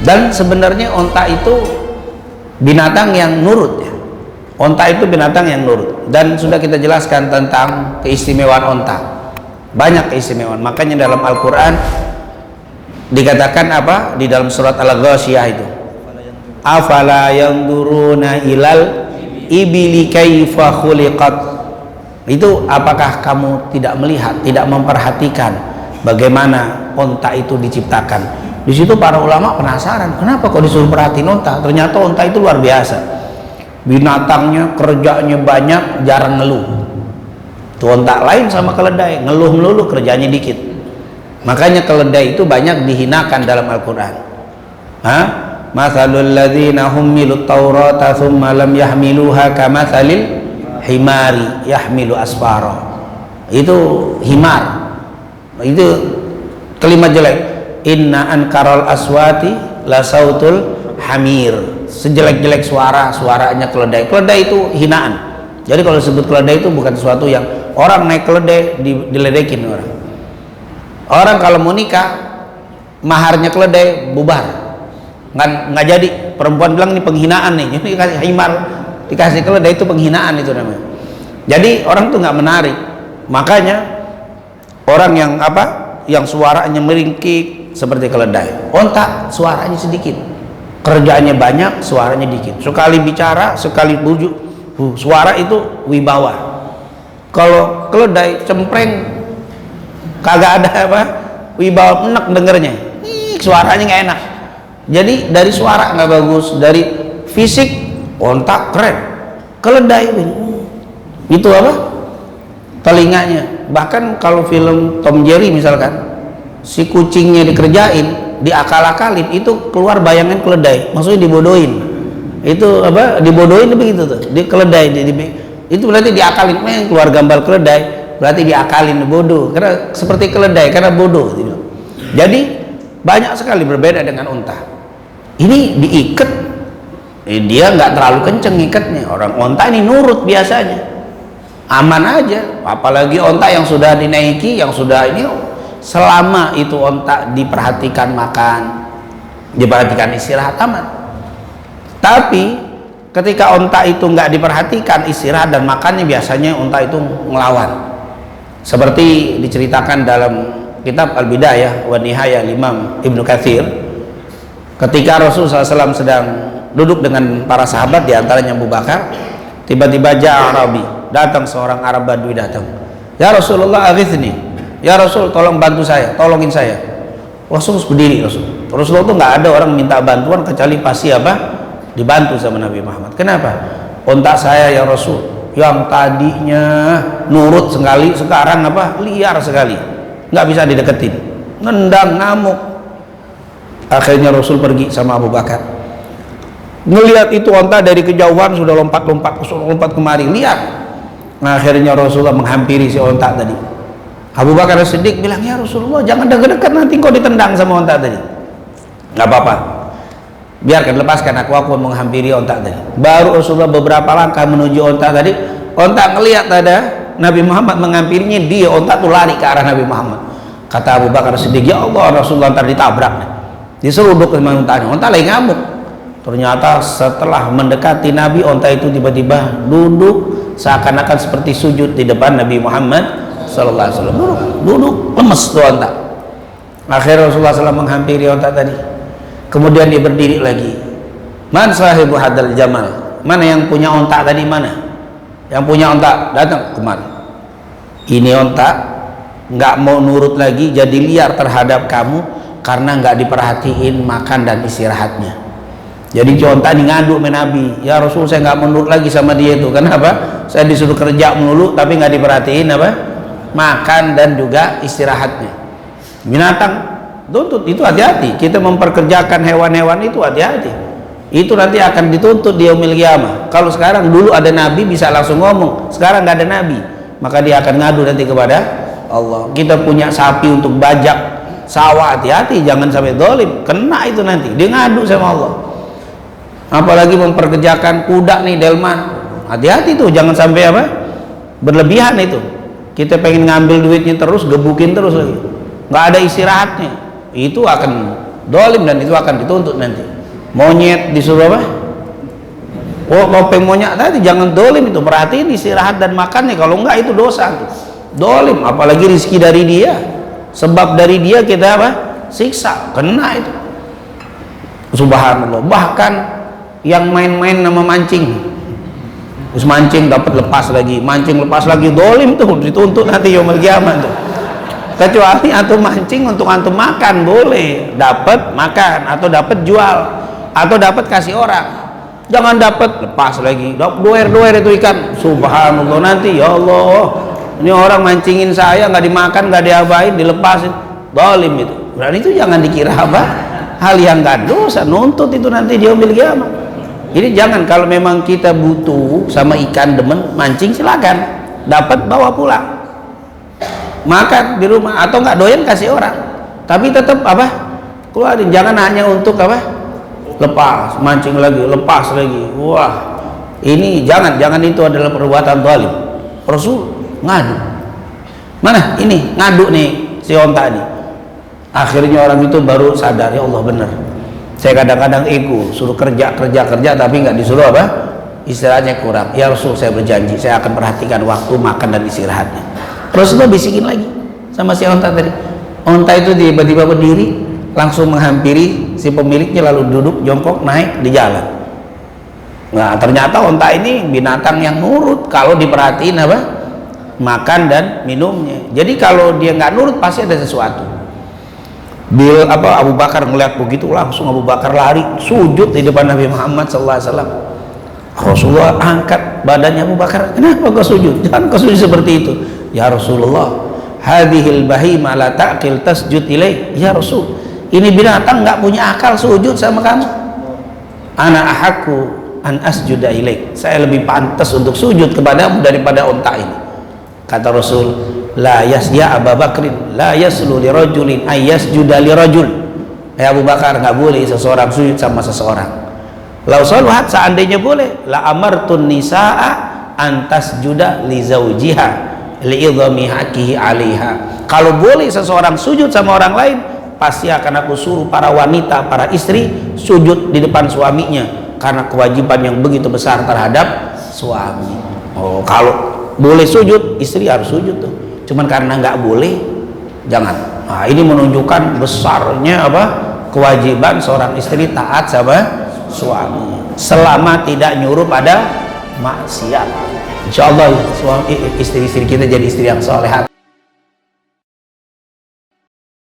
Dan sebenarnya onta itu binatang yang nurut ya. Onta itu binatang yang nurut, dan sudah kita jelaskan tentang keistimewaan onta. Banyak keistimewaan, makanya dalam Al-Quran dikatakan apa di dalam surat Al-Ghasyiyah itu, afala yanzuruna ilal ibili kaifa khuliqat. Itu apakah kamu tidak melihat, tidak memperhatikan bagaimana onta itu diciptakan. Di situ para ulama penasaran, kenapa kok disuruh perhatiin onta? Ternyata onta itu luar biasa. Binatangnya kerjanya banyak, jarang ngeluh. Tuh onta lain sama keledai, ngeluh melulu, kerjanya dikit. Makanya keledai itu banyak dihinakan dalam Al-Quran. Mathalul ladzina hummilut taurata thumma lam yahmiluha kamathalil himari yahmilu asfara. Itu himar. Itu kalimat jelek. Inna ankaral aswati la sautul hamir. Sejelek-jelek suara, suaranya keledai. Keledai itu hinaan. Jadi kalau disebut keledai itu bukan sesuatu yang orang naik keledai diledekin orang. Orang kalau mau nikah maharnya keledai bubar. Nggak jadi. Perempuan bilang ini penghinaan nih. Jadi dikasih himar, dikasih keledai itu penghinaan itu namanya. Jadi orang tuh nggak menarik. Makanya orang yang yang suaranya meringkik seperti keledai. Onta suaranya sedikit, kerjanya banyak, suaranya dikit. Sekali bicara, sekali bujuk, suara itu wibawa. Kalau keledai cempreng, kagak ada wibawa, enak dengernya. Suaranya nggak enak. Jadi dari suara nggak bagus, dari fisik onta keren. Keledai itu telinganya. Bahkan kalau film Tom Jerry misalkan, si kucingnya dikerjain, diakal-akalin, itu keluar bayangan keledai, maksudnya dibodohin. Itu dibodohin begitu tuh, di keledai itu berarti diakalin, keluar gambar keledai, berarti diakalin, bodoh, karena seperti keledai, karena bodoh gitu. Jadi banyak sekali berbeda dengan unta. Ini diikat, dia nggak terlalu kenceng ikatnya. Orang unta ini nurut biasanya, aman aja. Apalagi unta yang sudah dinaiki, yang sudah ini, selama itu onta diperhatikan makan, diperhatikan istirahat, aman. Tapi ketika onta itu nggak diperhatikan istirahat dan makannya, biasanya onta itu ngelawan. Seperti diceritakan dalam kitab Al-Bidayah wa Nihayah Imam Ibnu Katsir, ketika Rasulullah SAW sedang duduk dengan para sahabat, diantaranya Abu Bakar, tiba-tiba Arabi, datang seorang Arab Badui datang. Ya Rasulullah aghithni, ya Rasul tolong bantu saya, tolongin saya. Rasul berdiri. Rasulullah itu nggak ada orang minta bantuan kecuali pasti dibantu sama Nabi Muhammad. Kenapa? Onta saya ya Rasul, yang tadinya nurut sekali, sekarang liar sekali, nggak bisa dideketin, nendang, ngamuk. Akhirnya Rasul pergi sama Abu Bakar, ngelihat itu onta dari kejauhan sudah lompat kemari, lihat. Nah, akhirnya Rasulullah menghampiri si onta tadi. Abu Bakar Siddiq bilang, ya Rasulullah jangan dekat-dekat, nanti kau ditendang sama onta tadi. Nggak apa-apa, biarkan, lepaskan aku menghampiri onta tadi. Baru Rasulullah beberapa langkah menuju onta tadi, onta ngelihat ada Nabi Muhammad menghampirinya, dia onta tuh lari ke arah Nabi Muhammad. Kata Abu Bakar Siddiq, ya Allah, Rasulullah ntar ditabrak, diseruduk sama ontanya. Onta lagi ngamuk. Ternyata setelah mendekati Nabi, onta itu tiba-tiba duduk seakan-akan seperti sujud di depan Nabi Muhammad sallallahu alaihi wasallam. Duduk lemes tuh onta. Akhirnya Rasulullah SAW menghampiri onta tadi. Kemudian dia berdiri lagi. Man sahibu hadal jamal? Mana yang punya onta tadi, mana? Yang punya onta datang kemari. Ini onta nggak mau nurut lagi, jadi liar terhadap kamu karena nggak diperhatiin makan dan istirahatnya. Jadi onta ini ngadu sama Nabi, ya Rasul saya nggak mau nurut lagi sama dia itu. Kenapa? Saya disuruh kerja melulu tapi nggak diperhatiin makan dan juga istirahatnya. Binatang tuntut itu, hati-hati. Kita memperkerjakan hewan-hewan itu, hati-hati. Itu nanti akan dituntut di yaumil qiyamah. Kalau sekarang, dulu ada Nabi bisa langsung ngomong, sekarang nggak ada Nabi, maka dia akan ngadu nanti kepada Allah. Kita punya sapi untuk bajak sawah, hati-hati jangan sampai dolim, kena itu nanti, dia ngadu sama Allah. Apalagi memperkerjakan kuda nih, delman, hati-hati tuh, jangan sampai berlebihan itu. Kita pengen ngambil duitnya terus, gebukin terus lagi, nggak ada istirahatnya, itu akan dolim, dan itu akan dituntut nanti. Monyet disuruh apa? Oh, topeng monyet tadi jangan dolim, itu perhatiin istirahat dan makannya, kalau enggak itu dosa tuh. Dolim, apalagi rezeki dari dia, sebab dari dia kita apa? Siksa, kena itu. Subhanallah. Bahkan yang main-main nama mancing, terus mancing dapat lepas lagi, mancing lepas lagi, dolim tuh, dituntut nanti yaumul kiamat tuh. Kecuali antum mancing untuk antum makan boleh, dapat makan atau dapat jual atau dapat kasih orang. Jangan dapat lepas lagi, doer itu ikan. Subhanallah, nanti ya Allah, ini orang mancingin saya nggak dimakan, nggak diapain, dilepasin, dolim itu. Berarti itu jangan dikira apa hal yang nggak dosa, nuntut itu nanti dia yaumil kiamat. Jadi jangan, kalau memang kita butuh sama ikan demen mancing, silakan, dapat bawa pulang, makan di rumah, atau nggak doyan kasih orang, tapi tetap apa, keluarin. Jangan hanya untuk apa, lepas mancing lagi, lepas lagi. Wah, ini jangan itu adalah perbuatan zalim. Rasul ngadu, mana ini ngadu nih si onta nih. Akhirnya orang itu baru sadar, ya Allah bener, saya kadang-kadang ego, suruh kerja tapi nggak disuruh apa, istirahatnya kurang. Ya Rasul, saya berjanji saya akan perhatikan waktu makan dan istirahatnya. Rasulullah bisikin lagi sama si onta tadi. Onta itu tiba-tiba berdiri, langsung menghampiri si pemiliknya, lalu duduk jongkok naik di jalan. Nah, ternyata onta ini binatang yang nurut kalau diperhatiin apa, makan dan minumnya. Jadi kalau dia nggak nurut pasti ada sesuatu. Abu Bakar melihat begitu, langsung Abu Bakar lari sujud di depan Nabi Muhammad SAW. Rasulullah angkat badannya Abu Bakar, kenapa kau sujud? Jangan kau sujud seperti itu. Ya Rasulullah, hadhil bahima la ta'qil tasjud ilaih. Ya Rasul, ini binatang nggak punya akal sujud sama kamu. Ana ahaku an asjuda ilaih, saya lebih pantas untuk sujud kepadamu daripada onta ini. Kata Rasul, la ya Abu Bakrin la yaslu li rajulin ay yasjuda li rajul. Ya Abu Bakar, nggak boleh seseorang sujud sama seseorang. Lau salat, seandainya boleh, la amartun nisaa an tasjuda li zaujiha li idhami haqihi 'alaiha. Kalau boleh seseorang sujud sama orang lain, pasti akan aku suruh para wanita, para istri sujud di depan suaminya karena kewajiban yang begitu besar terhadap suami. Oh, kalau boleh sujud, istri harus sujud tuh. Cuman karena nggak boleh, jangan. Nah, ini menunjukkan besarnya apa, kewajiban seorang istri taat sama suami selama tidak nyuruh pada maksiat. Insyaallah istri-istri kita jadi istri yang salehah.